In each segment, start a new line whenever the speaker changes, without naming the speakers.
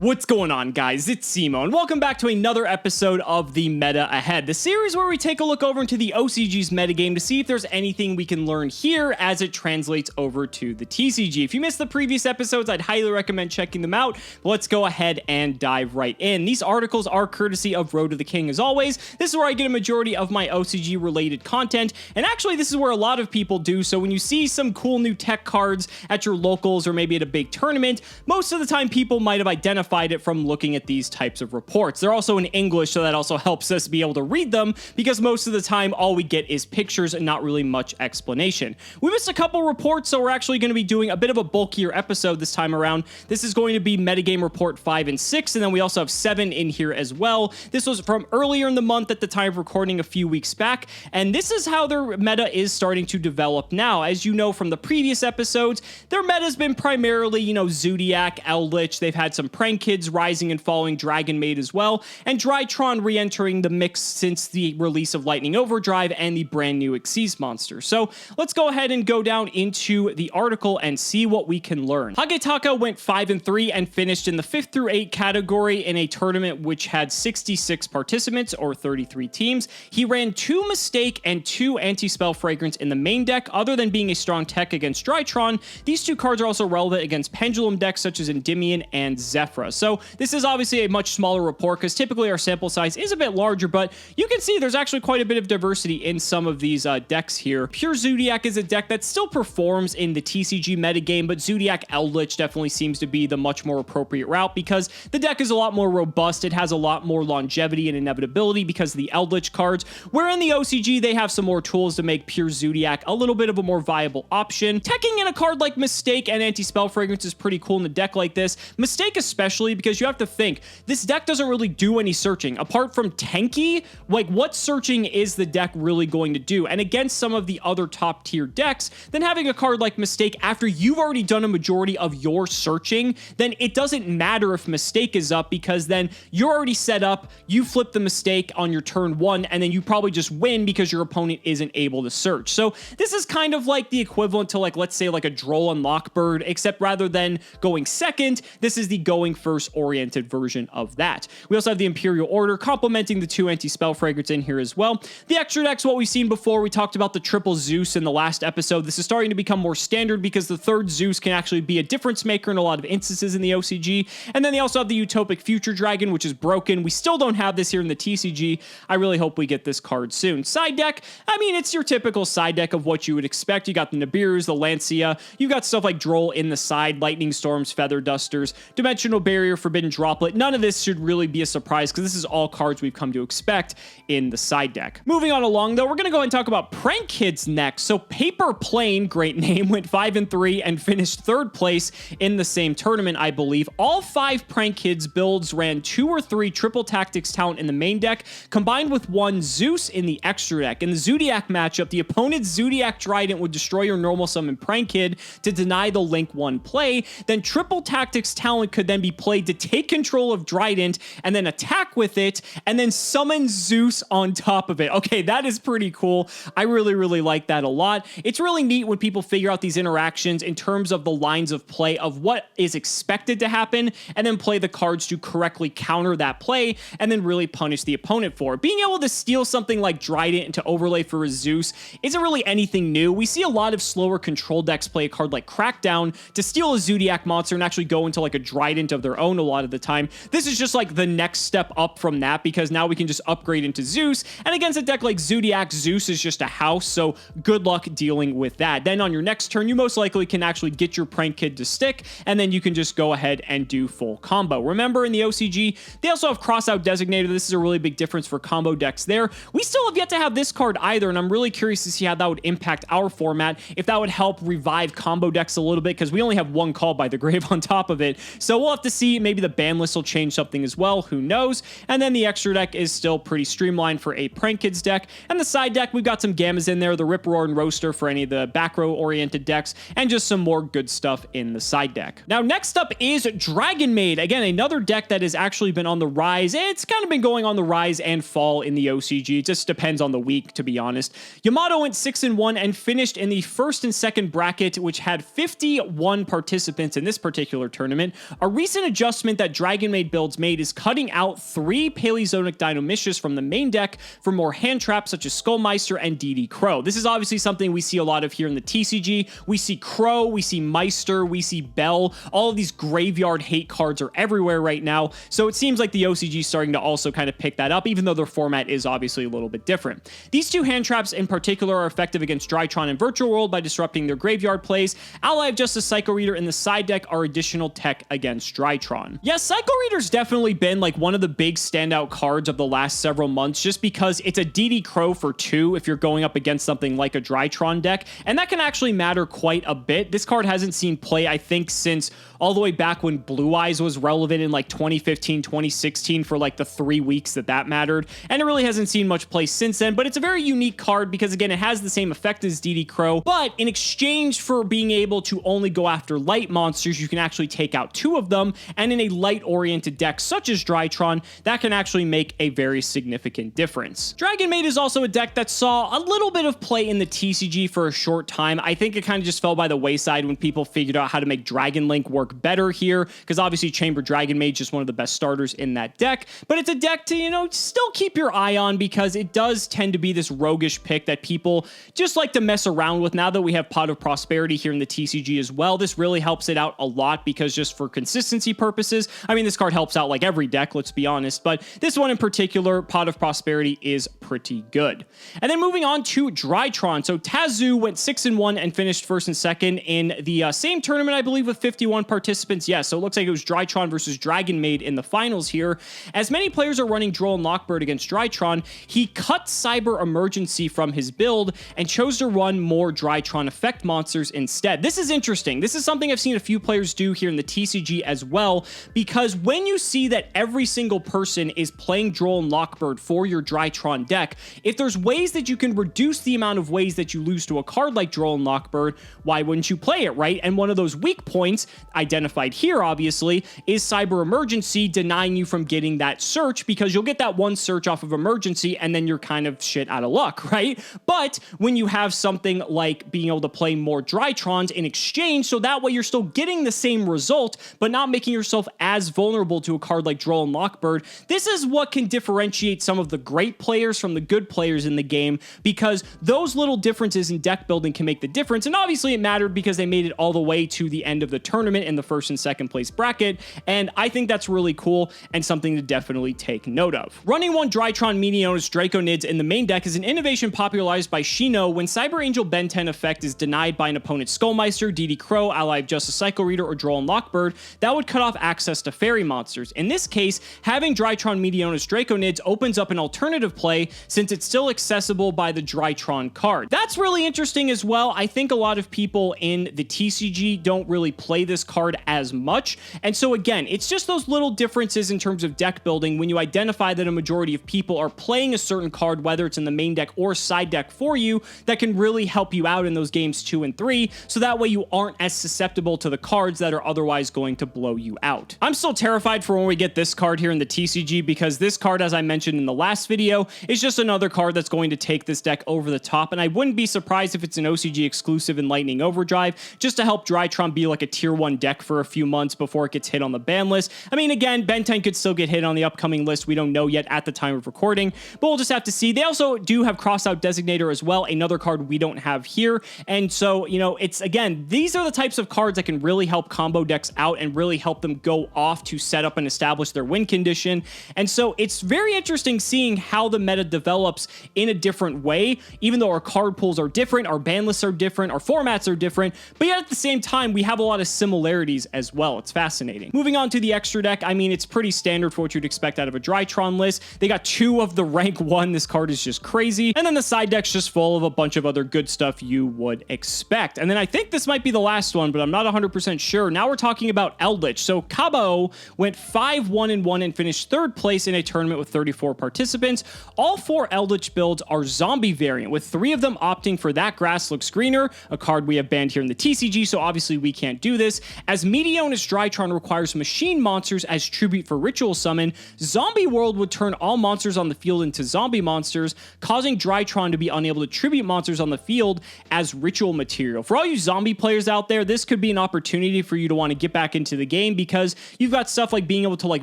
What's going on, guys? It's Cimo, and welcome back to another episode of the Meta Ahead, the series where we take a look over into the OCG's metagame to see if there's anything we can learn here as it translates over to the TCG. If you missed the previous episodes, I'd highly recommend checking them out, but let's go ahead and dive right in. These articles are courtesy of Road to the King as always. This is where I get a majority of my OCG related content, and actually this is where a lot of people do, so when you see some cool new tech cards at your locals or maybe at a big tournament, most of the time people might have identified it from looking at these types of reports. They're also in English, so that also helps us be able to read them, because most of the time all we get is pictures and not really much explanation. We missed a couple reports, so we're actually going to be doing a bit of a bulkier episode this time around. This is going to be Metagame Report 5 and 6, and then we also have 7 in here as well. This was from earlier in the month at the time of recording a few weeks back, and this is how their meta is starting to develop now. As you know from the previous episodes, their meta has been primarily, Zoodiac, Eldlich. They've had some Prank Kids rising and falling, Dragonmaid as well, and Drytron re-entering the mix since the release of Lightning Overdrive and the brand new Xyz monster. So let's go ahead and go down into the article and see what we can learn. Hagetaka went 5 and 3 and finished in the 5th through 8 category in a tournament which had 66 participants or 33 teams. He ran 2 Mistake and 2 Anti-Spell Fragrance in the main deck. Other than being a strong tech against Drytron, these two cards are also relevant against Pendulum decks such as Endymion and Zephyra. So this is obviously a much smaller report because typically our sample size is a bit larger, but you can see there's actually quite a bit of diversity in some of these decks here. Pure Zoodiac is a deck that still performs in the TCG metagame, but Zoodiac Eldlich definitely seems to be the much more appropriate route because the deck is a lot more robust. It has a lot more longevity and inevitability because of the Eldlich cards, where in the OCG they have some more tools to make Pure Zoodiac a little bit of a more viable option. Teching in a card like Mistake and Anti-Spell Fragrance is pretty cool in a deck like this. Mistake especially because you have to think, this deck doesn't really do any searching. Apart from tanky, like what searching is the deck really going to do? And against some of the other top tier decks, then having a card like Mistake after you've already done a majority of your searching, then it doesn't matter if Mistake is up because then you're already set up, you flip the Mistake on your turn 1, and then you probably just win because your opponent isn't able to search. So this is kind of like the equivalent to let's say a Droll and Lockbird, except rather than going second, this is the going first oriented version of that. We also have the Imperial Order complementing the 2 Anti-Spell Fragrance in here as well. The extra deck's what we've seen before. We talked about the triple Zeus in the last episode. This is starting to become more standard because the third Zeus can actually be a difference maker in a lot of instances in the OCG. And then they also have the Utopic Future Dragon, which is broken. We still don't have this here in the TCG. I really hope we get this card soon. Side deck, I mean, it's your typical side deck of what you would expect. You got the Nibiru's, the Lancia. You got stuff like Droll in the side, Lightning Storms, Feather Dusters, Dimensional Barrier, Forbidden Droplet. None of this should really be a surprise because this is all cards we've come to expect in the side deck. Moving on along though, we're going to go ahead and talk about Prank Kids next. So Paper Plane, great name, went 5 and 3 and finished 3rd place in the same tournament, I believe. All 5 Prank Kids builds ran 2 or 3 triple tactics talent in the main deck, combined with 1 Zeus in the extra deck. In the Zoodiac matchup, the opponent's Zoodiac Trident would destroy your normal summon Prank Kid to deny the Link 1 play. Then triple tactics talent could then be played to take control of Trident and then attack with it and then summon Zeus on top of it. Okay, that is pretty cool. I really like that a lot. It's really neat when people figure out these interactions in terms of the lines of play of what is expected to happen and then play the cards to correctly counter that play and then really punish the opponent for it. Being able to steal something like Trident and to overlay for a Zeus isn't really anything new. We see a lot of slower control decks play a card like Crackdown to steal a Zoodiac monster and actually go into a Trident of their own a lot of the time. This is just the next step up from that because now we can just upgrade into Zeus, and against a deck like Zoodiac, Zeus is just a house, so good luck dealing with that. Then on your next turn, you most likely can actually get your Prank Kid to stick, and then you can just go ahead and do full combo. Remember, in the OCG, they also have Crossout Designator. This is a really big difference for combo decks there. We still have yet to have this card either, and I'm really curious to see how that would impact our format, if that would help revive combo decks a little bit, because we only have 1 Call by the Grave on top of it. So we'll have to see. Maybe the ban list will change something as well. Who knows? And then the extra deck is still pretty streamlined for a Prank Kids deck. And the side deck, we've got some Gammas in there, the Rip Roar and Roaster for any of the back row oriented decks, and just some more good stuff in the side deck. Now, next up is Dragonmaid. Again, another deck that has actually been on the rise. It's kind of been going on the rise and fall in the OCG. It just depends on the week, to be honest. Yamato went 6 and 1 and finished in the 1st and 2nd bracket, which had 51 participants in this particular tournament. A recent adjustment that Dragonmaid builds made is cutting out 3 Paleozoic Dinomystius from the main deck for more hand traps such as Skullmeister and DD Crow. This is obviously something we see a lot of here in the TCG. We see Crow, we see Meister, we see Bell. All of these graveyard hate cards are everywhere right now, so it seems like the OCG is starting to also kind of pick that up, even though their format is obviously a little bit different. These 2 hand traps in particular are effective against Drytron and Virtual World by disrupting their graveyard plays. Ally of Justice Psycho Reader in the side deck are additional tech against Drytron. Yes, Psycho Reader's definitely been like one of the big standout cards of the last several months, just because it's a DD Crow for 2 if you're going up against something like a Drytron deck, and that can actually matter quite a bit. This card hasn't seen play, I think, since all the way back when Blue Eyes was relevant in like 2015, 2016 for like the 3 weeks that mattered, and it really hasn't seen much play since then. But it's a very unique card because, again, it has the same effect as DD Crow, but in exchange for being able to only go after light monsters, you can actually take out 2 of them, and in a light-oriented deck such as Drytron, that can actually make a very significant difference. Dragonmaid is also a deck that saw a little bit of play in the TCG for a short time. I think it kind of just fell by the wayside when people figured out how to make Dragon Link work better here, because obviously Chamber Dragonmaid is just one of the best starters in that deck, but it's a deck to, you know, still keep your eye on, because it does tend to be this roguish pick that people just like to mess around with. Now that we have Pot of Prosperity here in the TCG as well, this really helps it out a lot, because just for consistency purposes, I mean, this card helps out like every deck, let's be honest, but this one in particular, Pot of Prosperity, is pretty good. And then moving on to Drytron. So Tazu went 6-1 and finished first and second in the same tournament, I believe, with 51 participants. Yeah, so it looks like it was Drytron versus Dragonmaid in the finals here. As many players are running Droll and Lockbird against Drytron, he cut Cyber Emergency from his build and chose to run more Drytron effect monsters instead. This is interesting. This is something I've seen a few players do here in the TCG as well, because when you see that every single person is playing Droll and Lockbird for your Drytron deck, if there's ways that you can reduce the amount of ways that you lose to a card like Droll and Lockbird, why wouldn't you play it, right? And one of those weak points, identified here obviously, is Cyber Emergency denying you from getting that search, because you'll get that one search off of Emergency and then you're kind of shit out of luck, right? But when you have something like being able to play more Drytrons in exchange, so that way you're still getting the same result, but not making yourself as vulnerable to a card like Droll and Lockbird, this is what can differentiate some of the great players from the good players in the game, because those little differences in deck building can make the difference. And obviously it mattered because they made it all the way to the end of the tournament in the first and second place bracket, and I think that's really cool and something to definitely take note of. Running one Drytron Meteonis Draconids in the main deck is an innovation popularized by Shino. When Cyber Angel Ben 10 effect is denied by an opponent's Skullmeister, DD Crow, Ally of Justice Cycle Reader, or Droll and Lockbird, that would cut off access to fairy monsters. In this case, having Drytron Meteonis Draconids opens up an alternative play, since it's still accessible by the Drytron card. That's really interesting as well. I think a lot of people in the TCG don't really play this card as much, and so again, it's just those little differences in terms of deck building when you identify that a majority of people are playing a certain card, whether it's in the main deck or side deck for you, that can really help you out in those games 2 and 3, so that way you aren't as susceptible to the cards that are otherwise going to blow you out. I'm still terrified for when we get this card here in the TCG, because this card, as I mentioned in the last video, is just another card that's going to take this deck over the top, and I wouldn't be surprised if it's an OCG exclusive in Lightning Overdrive, just to help Drytron be like a tier 1 deck for a few months before it gets hit on the ban list. I mean, again, Ben 10 could still get hit on the upcoming list. We don't know yet at the time of recording, but we'll just have to see. They also do have Crossout Designator as well, another card we don't have here, and so, you know, it's, again, these are the types of cards that can really help combo decks out and really help them go off to set up and establish their win condition, and so it's very interesting seeing how the meta develops in a different way, even though our card pools are different, our ban lists are different, our formats are different, but yet at the same time, we have a lot of similarities as well. It's fascinating. Moving on to the extra deck, I mean, it's pretty standard for what you'd expect out of a Drytron list. They got 2 of the rank 1. This card is just crazy. And then the side deck's just full of a bunch of other good stuff you would expect. And then I think this might be the last one, but I'm not 100% sure. Now we're talking about Eldlich. So Cabo went 5-1-1 and finished 3rd place in a tournament with 34 participants. All 4 Eldlich builds are zombie variant, with 3 of them opting for That Grass Looks Greener, a card we have banned here in the TCG, so obviously we can't do this. As Meteonis Drytron requires machine monsters as tribute for ritual summon, Zombie World would turn all monsters on the field into zombie monsters, causing Drytron to be unable to tribute monsters on the field as ritual material. For all you zombie players out there, this could be an opportunity for you to want to get back into the game, because you've got stuff like being able to like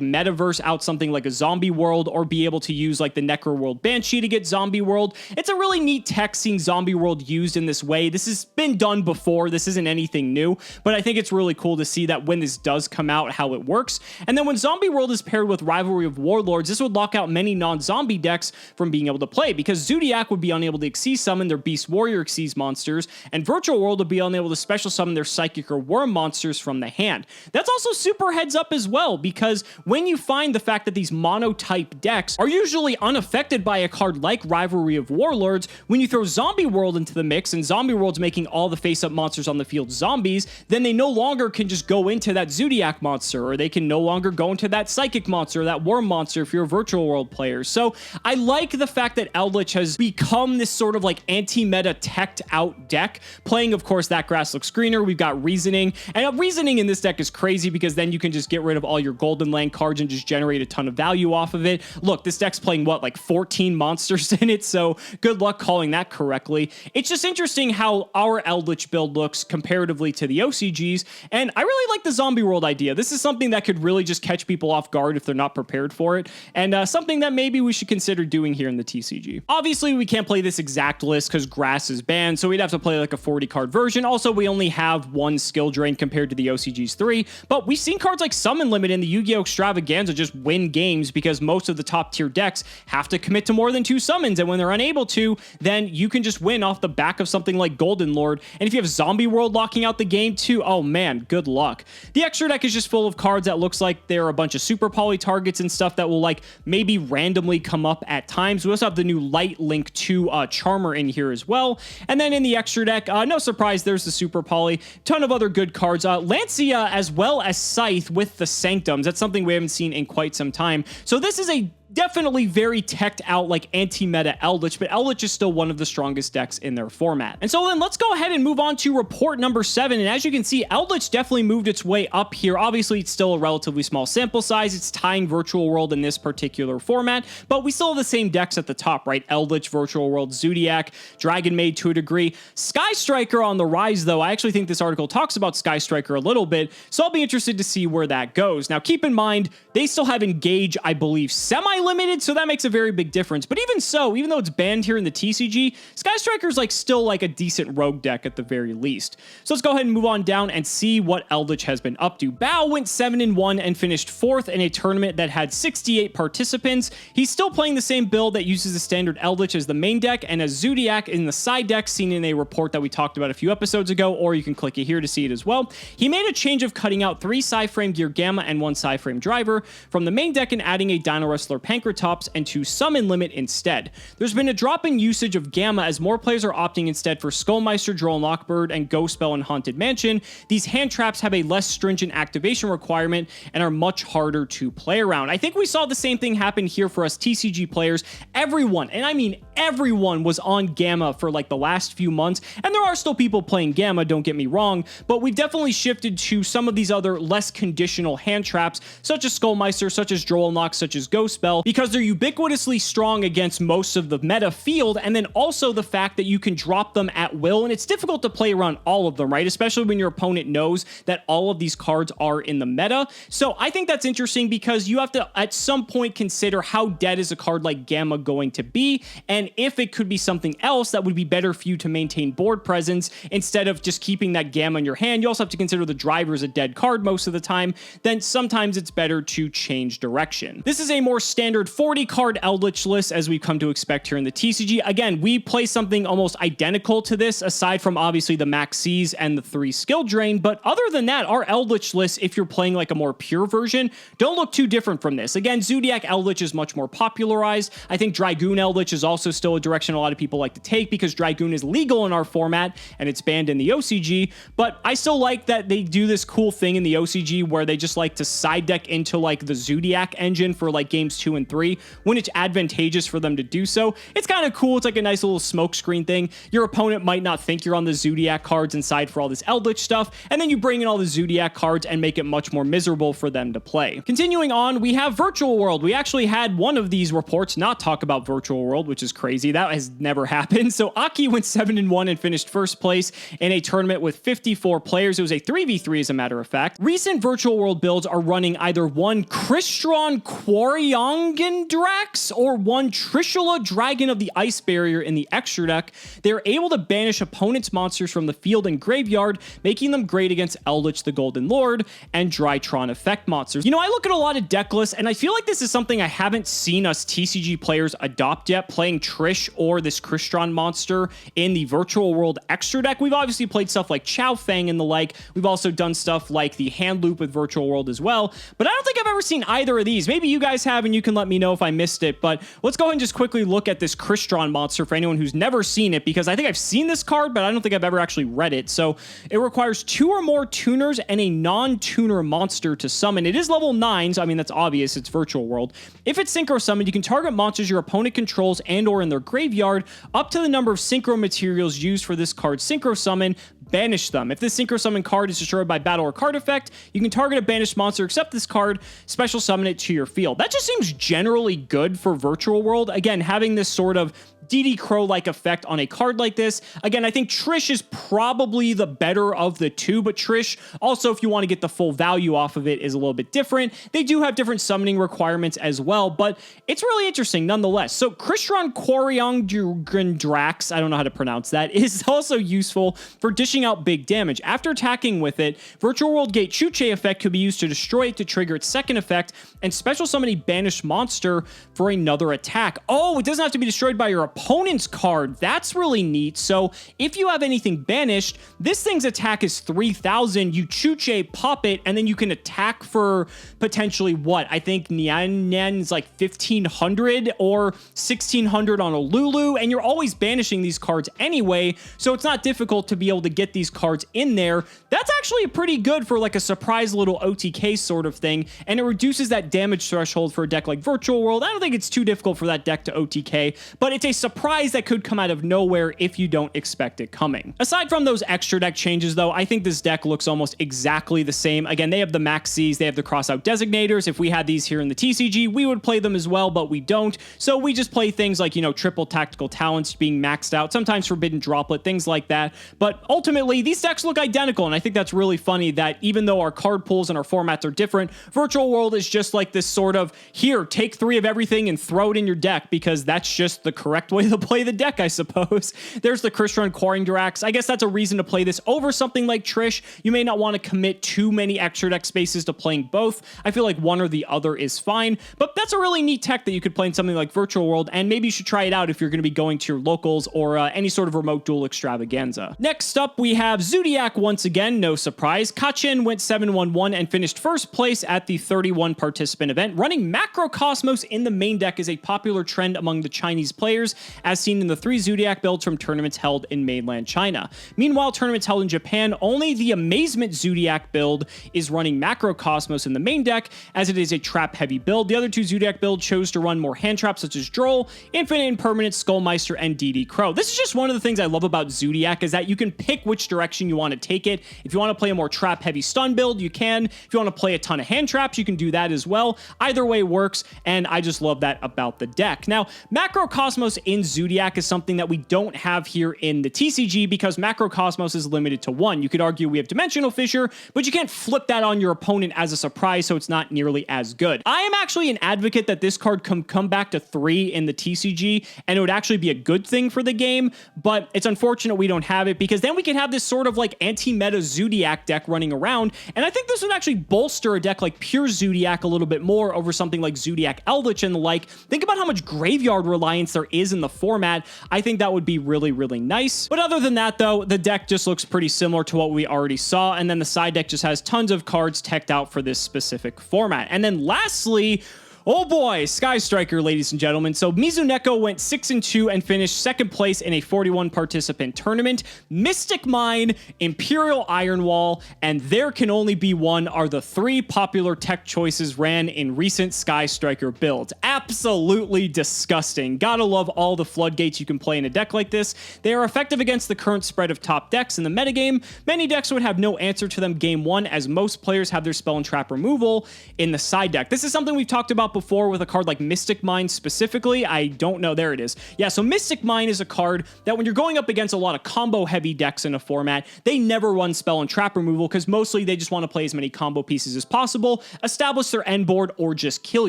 metaverse out something like a zombie world, or be able to use like the Necro World Banshee to get zombie world. It's a really neat tech seeing zombie world used in this way. This has been done before. This isn't anything new, but I think it's really cool to see that when this does come out, how it works. And then when zombie world is paired with Rivalry of Warlords, this would lock out many non-zombie decks from being able to play, because Zoodiac would be unable to Xyz summon their Beast Warrior Xyz monsters, and Virtual World would be unable to special summon their Psychic or Worm monsters from the hand. That's also super heads up as well, because when you find the fact that these mono-type decks are usually unaffected by a card like Rivalry of Warlords, when you throw Zombie World into the mix, and Zombie World's making all the face-up monsters on the field zombies, then they no longer can just go into that Zoodiac monster, or they can no longer go into that Psychic monster, or that Worm monster if you're a Virtual World player. So I like the fact that Eldlich has become this sort of like anti-meta teched out deck, playing, of course, That Grass Looks Greener. We've got Reasoning, and Reasoning in this deck is crazy because then you can just get rid of all your Golden Land cards and just generate a ton of value off of it. Look, this deck's playing what, like 14 monsters in it, so good luck calling that correctly. It's just interesting how our Eldlich build looks comparatively to the OCGs, and I really like the Zombie World idea. This is something that could really just catch people off guard if they're not prepared for it, and something that maybe we should consider doing here in the TCG. Obviously, we can't play this exact list because Grass is banned, so we'd have to play like a 40 card version. Also, we only have one skill drain compared to the OCG's 3, but we've seen cards like Summon Limit in the Yu-Gi-Oh! Extravaganza just win games because most of the top tier decks have to commit to more than 2 summons, and when they're unable to, then you can just win off the back of something like Golden Lord. And if you have Zombie World locking out the game too, oh man, good luck. The extra deck is just full of cards that looks like they're a bunch of super poly targets and stuff that will like maybe randomly come up at times. We also have the new Light Link 2 Charmer in here as well. And then in the extra deck, no surprise, there's the super poly, ton of other good cards. Lancia as well as Scythe with the Sanctums. That's something we haven't seen in quite some time. So this is a definitely very teched out like anti-meta Eldlich, but Eldlich is still one of the strongest decks in their format. And so then let's go ahead and move on to report number 7. And as you can see, Eldlich definitely moved its way up here. Obviously, it's still a relatively small sample size. It's tying Virtual World in this particular format, but we still have the same decks at the top, right? Eldlich, Virtual World, Zoodiac, Dragonmaid to a degree. Sky Striker on the rise, though. I actually think this article talks about Sky Striker a little bit, so I'll be interested to see where that goes. Now, keep in mind, they still have Engage, I believe, semi-limited, so that makes a very big difference. But even so, even though it's banned here in the TCG, Sky Striker's like still like a decent rogue deck at the very least. So let's go ahead and move on down and see what Eldlich has been up to. Bao went 7-1 and finished 4th in a tournament that had 68 participants. He's still playing the same build that uses the standard Eldlich as the main deck and as Zoodiac in the side deck, seen in a report that we talked about a few episodes ago, or you can click it here to see it as well. He made a change of cutting out 3 Psy-Frame Gear Gamma and 1 Psy-Frame Driver from the main deck and adding a Dino Wrestler Pancratops and to Summon Limit instead. There's been a drop in usage of Gamma as more players are opting instead for Skullmeister, Droll and Lockbird, and Ghost Spell and Haunted Mansion. These hand traps have a less stringent activation requirement and are much harder to play around. I think we saw the same thing happen here for us TCG players. Everyone, and I mean everyone, was on Gamma for like the last few months, and there are still people playing Gamma, don't get me wrong, but we've definitely shifted to some of these other less conditional hand traps, such as Skullmeister, such as Droll and Lock, such as Ghost Spell, because they're ubiquitously strong against most of the meta field, and then also the fact that you can drop them at will, and it's difficult to play around all of them, right? Especially when your opponent knows that all of these cards are in the meta. So I think that's interesting because you have to at some point consider how dead is a card like Gamma going to be, and if it could be something else that would be better for you to maintain board presence instead of just keeping that Gamma in your hand. You also have to consider the Driver is a dead card most of the time. Then sometimes it's better to change direction. This is a more standard 40 card Eldlich list as we've come to expect here in the TCG. Again, we play something almost identical to this, aside from obviously the Max Cs and the 3 skill drain, but other than that, our Eldlich list, if you're playing like a more pure version, don't look too different from this. Again, Zoodiac Eldlich is much more popularized. I think Dragoon Eldlich is also still a direction a lot of people like to take because Dragoon is legal in our format and it's banned in the OCG, but I still like that they do this cool thing in the OCG where they just like to side deck into like the Zoodiac engine for like games 2 and 3 when it's advantageous for them to do so. It's kind of cool. It's like a nice little smoke screen thing. Your opponent might not think you're on the Zoodiac cards inside for all this Eldlich stuff, and then you bring in all the Zoodiac cards and make it much more miserable for them to play. Continuing on, we have Virtual World. We actually had one of these reports not talk about Virtual World, which is crazy. crazy. That has never happened. So Aki went 7-1 and finished first place in a tournament with 54 players. It was a 3v3 as a matter of fact. Recent virtual world builds are running either one Crystron Quariongendrax or one Trishula Dragon of the Ice Barrier in the extra deck. They're able to banish opponents' monsters from the field and graveyard, making them great against Eldlich the Golden Lord and Drytron effect monsters. You know, I look at a lot of deck lists and I feel like this is something I haven't seen us TCG players adopt yet, playing Trish or this Crystron monster in the virtual world extra deck. We've obviously played stuff like Chow Fang and the like. We've also done stuff like the hand loop with virtual world as well, but I don't think I've ever seen either of these. Maybe you guys have and you can let me know if I missed it, but let's go ahead and just quickly look at this Crystron monster for anyone who's never seen it, because I think I've seen this card, but I don't think I've ever actually read it. So it requires 2 or more tuners and a non-tuner monster to summon. It is level 9, so I mean, that's obvious, it's virtual world. If it's synchro summoned, you can target monsters your opponent controls and or in their graveyard up to the number of synchro materials used for this card's synchro summon. Banish them. If this synchro summon card is destroyed by battle or card effect, you can target a banished monster, except this card, special summon it to your field. That just seems generally good for virtual world. Again, having this sort of DD Crow-like effect on a card like this. Again, I think Trish is probably the better of the two, but Trish also, if you want to get the full value off of it, is a little bit different. They do have different summoning requirements as well, but it's really interesting nonetheless. So Crystron Quariongendrax, I don't know how to pronounce that, is also useful for dishing out big damage. After attacking with it, Virtual World Gate Chuche effect could be used to destroy it to trigger its second effect, and special summon a banished monster for another attack. Oh, it doesn't have to be destroyed by your opponent's card. That's really neat. So if you have anything banished, this thing's attack is 3,000. You Chuche, pop it, and then you can attack for potentially what? I think Nyan's like 1,500 or 1,600 on a Lulu, and you're always banishing these cards anyway, so it's not difficult to be able to get these cards in there. That's actually pretty good for like a surprise little OTK sort of thing, and it reduces that damage threshold for a deck like Virtual World. I don't think it's too difficult for that deck to OTK, but it's a surprise that could come out of nowhere if you don't expect it coming. Aside from those extra deck changes though, I think this deck looks almost exactly the same. Again, they have the Maxis, they have the crossout designators. If we had these here in the TCG, we would play them as well, but we don't. So we just play things like, you know, triple tactical talents being maxed out, sometimes forbidden droplet, things like that. But ultimately, these decks look identical, and I think that's really funny that even though our card pools and our formats are different, Virtual World is just like this sort of, here, take 3 of everything and throw it in your deck, because that's just the correct way to play the deck, I suppose. There's the Crystron Quariongendrax. I guess that's a reason to play this over something like Trish. You may not want to commit too many extra deck spaces to playing both. I feel like one or the other is fine, but that's a really neat tech that you could play in something like Virtual World, and maybe you should try it out if you're going to be going to your locals or any sort of remote duel extravaganza. Next up, we have Zoodiac once again, no surprise. Kachin went 7-1-1 and finished first place at the 31 participant event. Running Macrocosmos in the main deck is a popular trend among the Chinese players, as seen in the 3 Zoodiac builds from tournaments held in mainland China. Meanwhile, tournaments held in Japan, only the Amazement Zoodiac build is running Macrocosmos in the main deck, as it is a trap-heavy build. The other 2 Zoodiac builds chose to run more hand traps such as Droll, Infinite Impermanent, Skullmeister, and DD Crow. This is just one of the things I love about Zoodiac, is that you can pick which direction you want to take it. If you want to play a more trap-heavy stun build, you can. If you want to play a ton of hand traps, you can do that as well. Either way works, and I just love that about the deck. Now, Macrocosmos in Zoodiac is something that we don't have here in the TCG, because Macrocosmos is limited to 1. You could argue we have Dimensional Fissure, but you can't flip that on your opponent as a surprise, so it's not nearly as good. I am actually an advocate that this card come back to 3 in the TCG, and it would actually be a good thing for the game, but it's unfortunate we don't have it, because then we could have this sort of like anti-meta Zoodiac deck running around, and I think this would actually bolster a deck like pure Zoodiac a little bit more over something like Zoodiac Eldlich and the like. Think about how much graveyard reliance there is in the format. I think that would be really, really nice. But other than that though, the deck just looks pretty similar to what we already saw, and then the side deck just has tons of cards teched out for this specific format. And then lastly, oh boy, Sky Striker, ladies and gentlemen. So Mizuneko went 6-2 and finished second place in a 41 participant tournament. Mystic Mine, Imperial Iron Wall, and There Can Only Be One are the 3 popular tech choices ran in recent Sky Striker builds. Absolutely disgusting. Gotta love all the floodgates you can play in a deck like this. They are effective against the current spread of top decks in the metagame. Many decks would have no answer to them game 1, as most players have their spell and trap removal in the side deck. This is something we've talked about before with a card like Mystic Mine specifically. I don't know. There it is. Yeah, so Mystic Mine is a card that when you're going up against a lot of combo heavy decks in a format, they never run spell and trap removal because mostly they just want to play as many combo pieces as possible, establish their end board, or just kill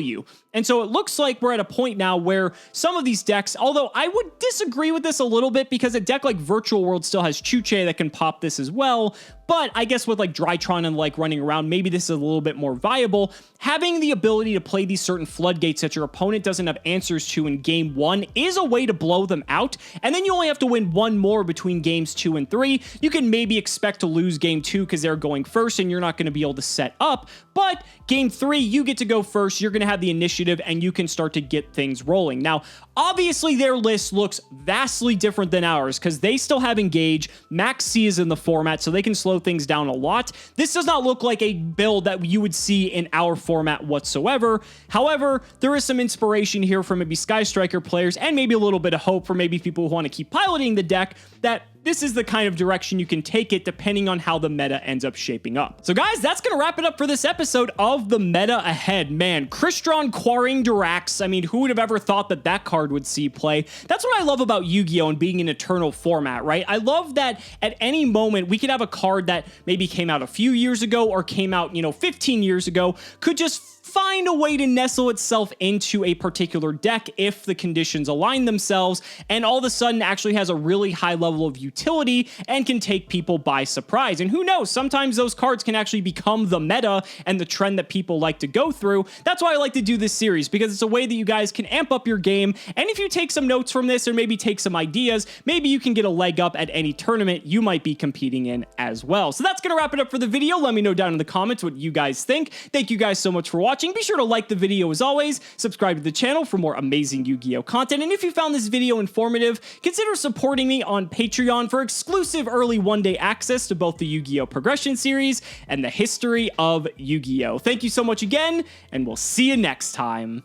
you. And so it looks like we're at a point now where some of these decks, although I would disagree with this a little bit because a deck like Virtual World still has Chuche that can pop this as well, but I guess with like Drytron and like running around, maybe this is a little bit more viable. Having the ability to play these certain floodgates that your opponent doesn't have answers to in game 1 is a way to blow them out, and then you only have to win one more between games 2 and 3. You can maybe expect to lose game 2 because they're going first and you're not going to be able to set up, but game 3, you get to go first, you're going to have the initiative, and you can start to get things rolling. Now, obviously their list looks vastly different than ours because they still have Engage. Max C is in the format, so they can slow things down a lot. This does not look like a build that you would see in our format whatsoever. However, there is some inspiration here for maybe Sky Striker players and maybe a little bit of hope for maybe people who want to keep piloting the deck that this is the kind of direction you can take it depending on how the meta ends up shaping up. So guys, that's going to wrap it up for this episode of the meta ahead. Man, Crystron Quarrying Durax. I mean, who would have ever thought that that card would see play? That's what I love about Yu-Gi-Oh! And being an eternal format, right? I love that at any moment we could have a card that maybe came out a few years ago or came out, 15 years ago, could just find a way to nestle itself into a particular deck if the conditions align themselves, and all of a sudden actually has a really high level of utility and can take people by surprise. And who knows, sometimes those cards can actually become the meta and the trend that people like to go through. That's why I like to do this series, because it's a way that you guys can amp up your game, and if you take some notes from this or maybe take some ideas, maybe you can get a leg up at any tournament you might be competing in as well. So that's gonna wrap it up for the video. Let me know down in the comments what you guys think. Thank you guys so much for watching. Be sure to like the video as always, subscribe to the channel for more amazing Yu-Gi-Oh content, and if you found this video informative, consider supporting me on Patreon for exclusive early one-day access to both the Yu-Gi-Oh Progression series and the history of Yu-Gi-Oh. Thank you so much again, and we'll see you next time.